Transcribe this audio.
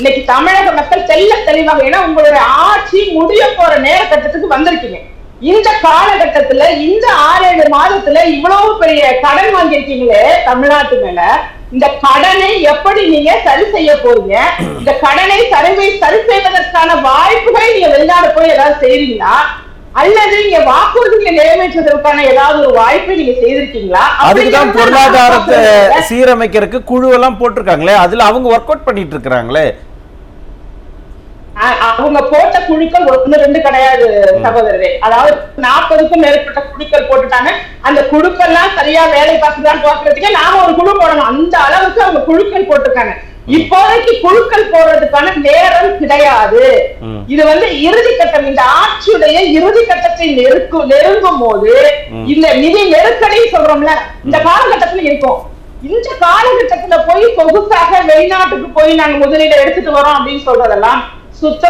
இன்னைக்கு தமிழக மக்கள் தெல்ல தெளிவாக, ஏன்னா உங்களுடைய ஆட்சி முடிய போற நேர கட்டத்துக்கு வந்திருக்கீங்க. இந்த காலகட்டத்துல இந்த 6-7 மாதத்துல இவ்வளவு பெரிய கடன் வாங்கியிருக்கீங்களே தமிழ்நாட்டு மேல, இந்த கடனை எப்படி நீங்க சரி செய்ய போறீங்க? இந்த கடனை சரி செய்வதற்கான வாய்ப்புகளை நீங்க வெளிநாடு போய் ஏதாவது செய்றீங்களா, அல்லது நீங்க வாக்குறுதிகளை நிறைவேற்றுவதற்கான ஏதாவது ஒரு வாய்ப்பை நீங்க செய்திருக்கீங்களா? அதுக்குதான் பொருளாதாரத்தை சீரமைக்கிறதுக்கு குழு எல்லாம் போட்டிருக்காங்களே, அதுல அவங்க ஒர்க் அவுட் பண்ணிட்டு இருக்காங்களே. அவங்க போட்ட குழுக்கள் 1-2 கிடையாது சகோதரரே. அதாவது 40க்கும் மேற்பட்ட குழுக்கள் போட்டுட்டாங்க. அந்த குழுக்கள்லாம் சரியா வேலை பார்த்துதான் பார்க்கறதுக்கே நாம ஒரு குழு போடணும். அந்த அளவுக்கு அவங்க குழுக்கள் போட்டிருக்காங்க. இப்போதைக்கு குழுக்கள் போடுறதுக்கான நேரம் கிடையாது. இது இறுதி கட்டம், இந்த ஆட்சியுடைய இறுதி கட்டத்தை நெருங்கும் போது இந்த நிதி நெருக்கடி சொல்றோம்ல, இந்த காலகட்டத்துல இருக்கும். இந்த காலகட்டத்துல போய் சொகுசாக வெளிநாட்டுக்கு போய் நாங்க முதலீடு எடுத்துட்டு வரோம் அப்படின்னு சொல்றதெல்லாம் சுத்த